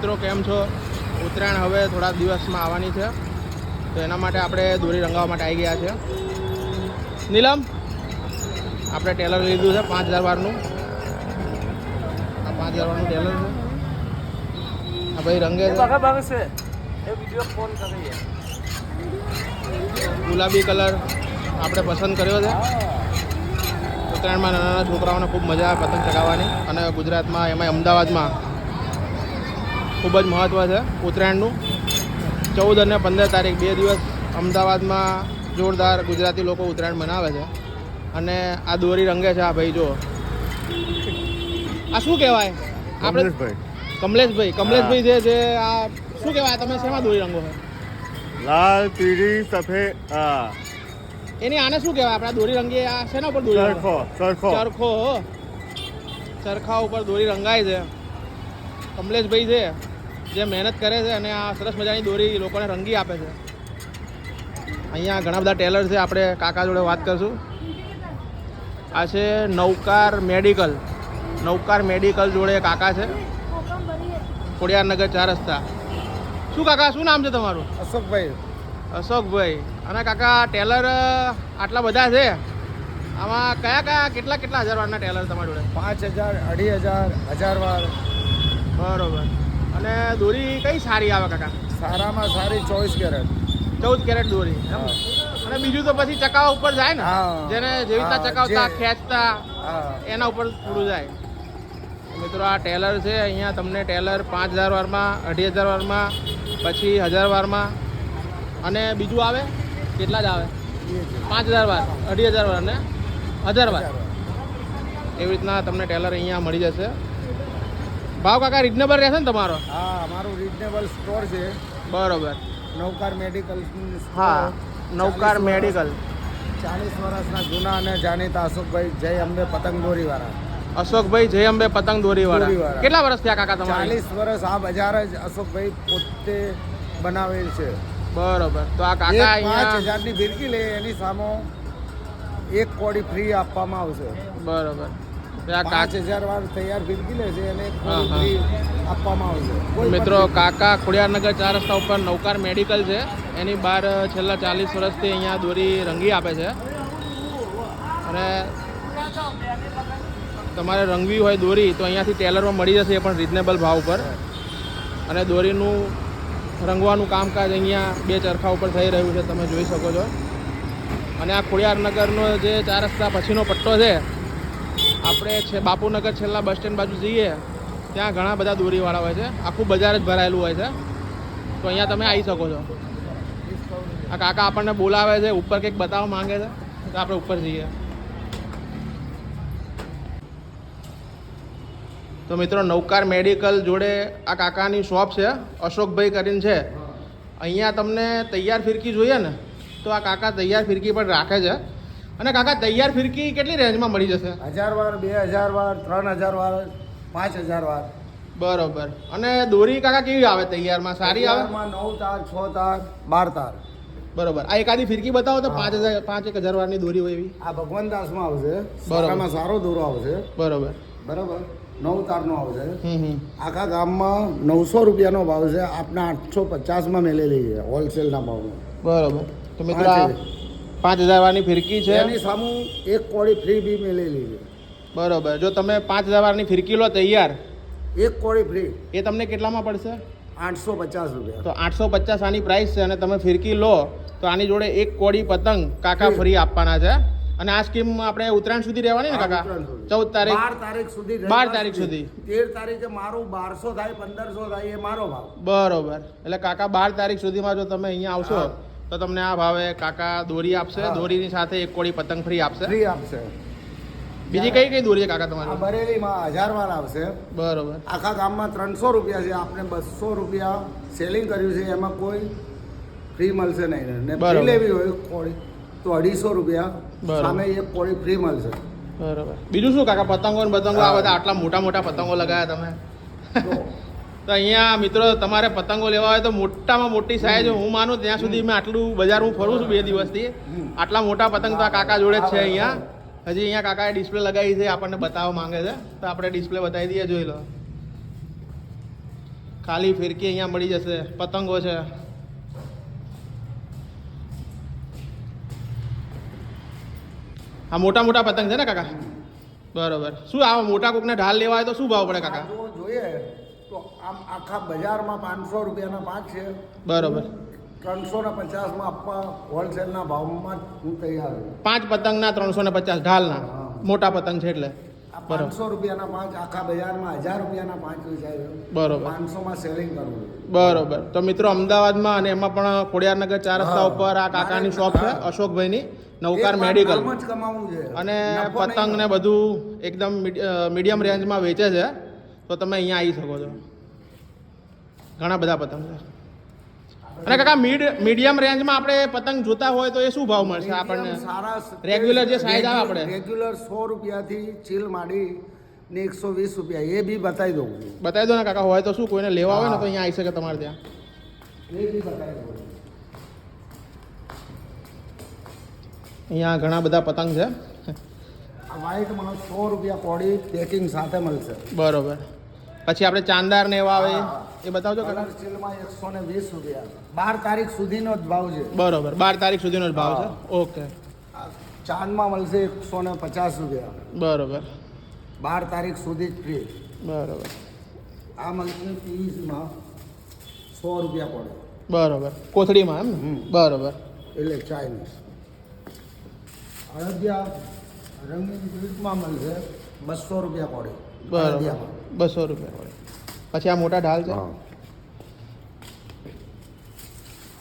મિત્રો કેમ છો? ઉત્તરાયણ હવે થોડા દિવસમાં આવવાની છે, તો એના માટે આપણે દોરી રંગાવવા માટે આવી ગયા છે. નીલમ, આપણે ટેલર લીધું છે 5000 વારનું. આ 5000 વારનું ટેલર છે. આ ભાઈ રંગે છે. ગુલાબી કલર આપણે પસંદ કર્યો છે. ઉત્તરાયણમાં નાના નાના છોકરાઓને ખૂબ મજા આવે પતંગ ચગાવવાની, અને ગુજરાતમાં એમાંય અમદાવાદમાં ખૂબ જ મહત્ત્વ છે ઉત્તરાયણનું. 14 અને 15 તારીખ 2 દિવસ અમદાવાદમાં જોરદાર ગુજરાતી લોકો ઉત્તરાયણ મનાવે છે. અને આ દોરી રંગે છે આ ભાઈ, જો આ શું કહેવાય? આપણે કમલેશભાઈ છે જે આ શું કહેવાય? તમે શેમાં દોરી રંગો છો? લાલ, પીળી, સફેદ. એની આને શું કહેવાય? આપણે દોરી રંગીએ આ શેના ઉપર દોરી? ચરખા ઉપર દોરી રંગાય છે. કમલેશભાઈ છે જે મહેનત કરે છે અને આ સરસ મજાની દોરી લોકોને રંગી આપે છે. અહીંયા ઘણા બધા ટેલર છે, આપણે કાકા જોડે વાત કરશું. આ છે નવકાર મેડિકલ જોડે કાકા છે, ખોડિયારનગર 4 રસ્તા. શું કાકા, શું નામ છે તમારું? અશોકભાઈ. અને કાકા ટેલર આટલા બધા છે, આમાં કયા કેટલા હજાર વારના ટેલર તમારી જોડે? 5000, 2500, 1000 વાર. બરોબર. અને દોરી કઈ સારી આવે કાકા? સારામાં સારી 24 કેરેટ. 14 કેરેટ દોરી. અને બીજું તો પછી ચકાવા ઉપર જાય ને, જેને જેવી રીતના ચકાવતા ખેંચતા એના ઉપર થોડું જાય. મિત્રો આ ટેલર છે, અહીંયા તમને ટેલર 5000 વારમાં, 2500 વારમાં, પછી 1000 વારમાં, અને બીજું આવે કેટલા જ આવે? 5000 વાર, 2500 વાર ને 1000 વાર. એવી રીતના તમને ટેલર અહીંયા મળી જશે. ભાવ કાકા રિઝનેબલ રહેશે ને તમારો? હા, અમારું રિઝનેબલ સ્ટોર છે. બરોબર. નવકાર મેડિકલ. હા, નવકાર મેડિકલ. 40 વર્ષના જૂના અને જાણીતા અશોકભાઈ જય અંબે પતંગ દોરીવાળા. અશોકભાઈ જય અંબે પતંગ દોરીવાળા. કેટલા વર્ષ થયા કાકા તમારે? 40 વર્ષ. આ બજાર જ અશોકભાઈ પોતે બનાવેલ છે. બરોબર. તો આ કાકા 5000 ની ફિરકી લે એની સામે 1 કોડી ફ્રી આપવામાં આવશે. બરોબર. 5000 વાર તૈયાર ફિરકી લે છે એને 1 કોડી ફ્રી આપવામાં આવશે. મિત્રો કાકા ખોડિયારનગર 4 રસ્તા ઉપર નવકાર મેડિકલ છે, એની બહાર છેલ્લા 40 વર્ષથી અહીંયા દોરી રંગી આપે છે. અને તમારે રંગવી હોય દોરી તો અહીંયાથી ટેલરમાં મળી જશે, એ પણ રિઝનેબલ ભાવ ઉપર. અને દોરીનું રંગવાનું કામકાજ અહીંયા 2 ચરખા ઉપર થઈ રહ્યું છે, તમે જોઈ શકો છો. અને આ ખોડિયારનગરનો જે 4 રસ્તા પછીનો પટ્ટો છે, આપણે છે બાપુનગર છેલ્લા બસ સ્ટેન્ડ બાજુ જઈએ ત્યાં ઘણા બધા દોરીવાળા હોય છે, આખું બજાર જ ભરાયેલું હોય છે. તો અહીંયા તમે આવી શકો છો. આ કાકા આપણને બોલાવે છે, ઉપર કંઈક બતાવવા માંગે છે, તો આપણે ઉપર જઈએ. તો મિત્રો નવકાર મેડિકલ જોડે આ કાકાની શોપ છે, અશોકભાઈ કરીને છે. અહીંયા તમને તૈયાર ફિરકી જોઈએ ને તો આ કાકા તૈયાર ફિરકી પણ રાખે છે. અને કાકા તૈયાર ફિરકી કેટલી રેન્જમાં મળી જશે? 1000 વાર, 2000 વાર, 3000 વાર, 5000 વાર. બરોબર. અને દોરી કાકા કેવી આવે તૈયારમાં? સારી આવે? 9 તાર, 6 તાર, 12 તાર. બરોબર. આ એકાદી ફિરકી બતાવો તો 5,000 વારની દોરી હોય એવી. આ ભગવાનદાસમાં આવશે, સારામાં સારો દોરો આવશે. બરોબર. 9 તારનો આવશે. આખા ગામમાં 900 રૂપિયાનો ભાવ છે, આપના 850માં મેલેલી છે હોલસેલના ભાવમાં. બરોબર. તો મિત્રો 5000 વારની ફિરકી છે, એની સામે 1 કોડી ફ્રી બી મેલેલી છે. બરોબર. જો તમે 5000 વારની ફિરકી લો તૈયાર, 1 કોડી ફ્રી, એ તમને કેટલામાં પડશે? 850 રૂપિયા. તો 850 આની પ્રાઇસ છે. અને તમે ફિરકી લો તો આની જોડે 1 કોડી પતંગ કાકા ફ્રી આપવાના છે. અને આ સ્કીમ આપણે ઉત્તરાયણ સુધી રહેવાની ને કાકા? 14 તારીખ, 12 તારીખ સુધી. 12 તારીખ સુધી. 13 તારીખે મારું 1200 થાય, 1500 થાય, એ મારો ભાવ. બરોબર. એટલે કાકા 12 તારીખ સુધીમાં જો તમે અહીંયા આવશો તો તમને આ ભાવે કાકા દોરી આપશે. દોરીની સાથે 1 કોડી પતંગ ફ્રી આપશે. બીજી કઈ દોરી છે કાકા તમારી? બરેલીમાં 1000 વાર આવશે. બરોબર. આખા ગામમાં 300 રૂપિયા છે, આપણે 200 રૂપિયા સેલિંગ કર્યું છે, એમાં કોઈ ફ્રી મળશે નહીં. ને ફ્રી લેવી હોય કોડી તો 250 રૂપિયા સામે 1 કોડી ફ્રી મળશે. બરોબર. બીજું શું કાકા? પતંગો ને બતંગો આ બધા આટલા મોટા મોટા પતંગો લગાવ્યા તમે. તો અહીંયા મિત્રો તમારે પતંગો લેવા હોય તો મોટામાં મોટી સાઈઝ, હું માનું ત્યાં સુધી મેં આટલું બજાર હું ફરું છું 2 દિવસથી, આટલા મોટા પતંગ તો આ કાકા જોડે જ છે અહીંયા. હજી અહીંયા કાકાએ ડિસ્પ્લે લગાવી છે, આપણને બતાવવા માંગે છે, તો આપણે ડિસ્પ્લે બતાવી દઈએ, જોઈ લો. ખાલી ફિરકી અહીંયા મળી જશે, પતંગો છે. આ મોટા મોટા પતંગ છે ને કાકા? બરોબર. શું આ મોટા કોકને ઢાલ લેવા હોય તો શું ભાવ પડે કાકા? જો જોઈએ તો આમ આખા બજારમાં 500 રૂપિયાના 5 છે. બરોબર. 350માં આપવા હોલસેલના ભાવમાં હું તૈયાર છું. 5 પતંગના 350 ઢાલના મોટા પતંગ છે એટલે. આ 500 રૂપિયાના 5 આખા બજારમાં 1000 રૂપિયાના 5 વેચાય. બરોબર. 500માં સેલિંગ કરવું. બરોબર. તો મિત્રો અમદાવાદમાં અને એમાં પણ ખોડિયારનગર 4 રસ્તા ઉપર આ કાકાની શોપ છે, અશોકભાઈની, નવકાર મેડિકલ. નામ જ કમાવું છે અને નફો પતંગ નહીં. ને બધું એકદમ મીડિયમ રેન્જમાં વેચે છે. તો તમે અહીંયા આવી શકો છો. ઘણા બધા પતંગ છે. અને કાકા મીડિયમ રેન્જમાં આપણે પતંગ જોતા હોય તો એ શું ભાવ મળશે આપણને? સારા રેગ્યુલર જે સાઈઝ આવે આપણે રેગ્યુલર 100 રૂપિયાથી ચીલ માંડી ને 120 રૂપિયા એ બી બતાવી દઉં. બતાવી દો ને કાકા, હોય તો શું કોઈને લેવા હોય ને તો અહીંયા આવી શકે તમારે ત્યાં. એ બી બતાવી દઉં. અહીંયા ઘણા બધા પતંગ છે. આ વ્હાઈટમાં 100 રૂપિયા કોડી પેકિંગ સાથે મળશે. બરોબર. પછી આપણે ચાંદાર ને એવા આવે એ બતાવજો કાકા. કલર ચીલમાં 120 રૂપિયા 12 તારીખ સુધીનો જ ભાવ છે. બરોબર. 12 તારીખ સુધીનો જ ભાવ છે. ઓકે. આ ચાંદમાં મળશે 150 રૂપિયા. બરોબર. 12 તારીખ સુધી જ ફ્રી. બરોબર. આ મળશે પીવીસીમાં 100 રૂપિયા પડે. બરોબર. કોથળીમાં એમ ને? બરોબર. એટલે ચાઇનીઝ. અડદિયા રંગીન સ્વીટમાં મળશે 200 રૂપિયા પડે. બરોબર. અડદિયામાં. 200 રૂપિયા પડે. પછી આ મોટા ઢાલ છે. હા.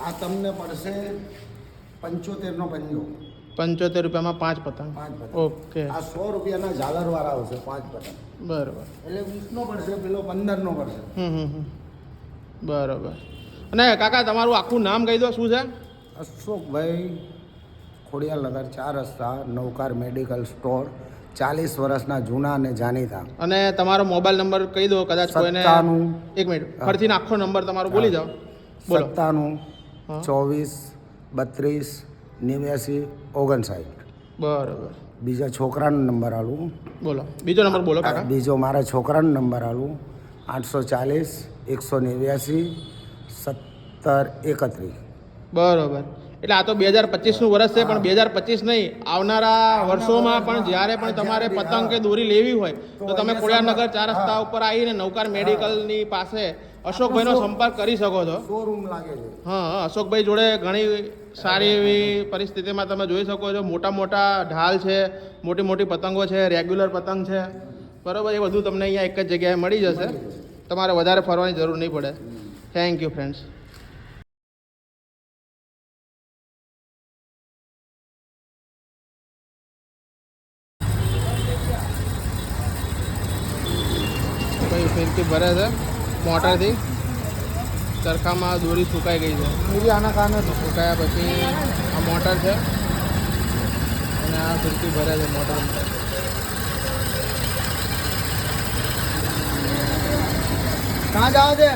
આ તમને પડશે 75 નો પંજો. 75 રૂપિયામાં 5 પતંગ. 5 પતંગ. ઓકે. આ 100 રૂપિયાના ઝાલરવાળા આવશે 5 પતંગ. બરોબર. એટલે 20 નો પડશે, પેલો 15 નો પડશે. બરોબર. અને કાકા તમારું આખું નામ કહી દો, શું છે? અશોકભાઈ, ખોડિયારનગર 4 રસ્તા, નવકાર મેડિકલ સ્ટોર, 40 વર્ષના જૂના અને જાણીતા. અને તમારો મોબાઈલ નંબર કહી દો, કદાચ કોઈને. 97 એક મિનિટ, ફરીથી આખો નંબર તમારો બોલી જાઓ. બોલો. 97 હા. 24 32 89 59. બરોબર. બીજા છોકરાનો નંબર આલું. બોલો, બીજો નંબર બોલો કાકા. બીજો મારા છોકરાનો નંબર આલું 840 189 70 31. બરોબર. એટલે આ તો 2025નું વર્ષ છે, પણ 2025 નહીં, આવનારા વર્ષોમાં પણ જ્યારે પણ તમારે પતંગ કે દોરી લેવી હોય તો તમે ખોડિયારનગર 4 રસ્તા ઉપર આવીને નવકાર મેડિકલની પાસે અશોકભાઈનો સંપર્ક કરી શકો છો. શોરૂમ લાગે છે. હા, અશોકભાઈ જોડે ઘણી સારી એવી પરિસ્થિતિમાં તમે જોઈ શકો છો. મોટા મોટા ઢાલ છે, મોટી મોટી પતંગો છે, રેગ્યુલર પતંગ છે. બરાબર. એ બધું તમને અહીંયા એક જ જગ્યાએ મળી જશે. તમારે વધારે ફરવાની જરૂર નહીં પડે. Thank you friends. ફિરકી ભરે છે મોટરથી. ચરખામાં દોરી સુકાઈ ગઈ છે. આના કારણે સુકાયા પછી આ મોટર છે અને આ ફિરકી ભરે છે મોટર. कहाँ जाओ दे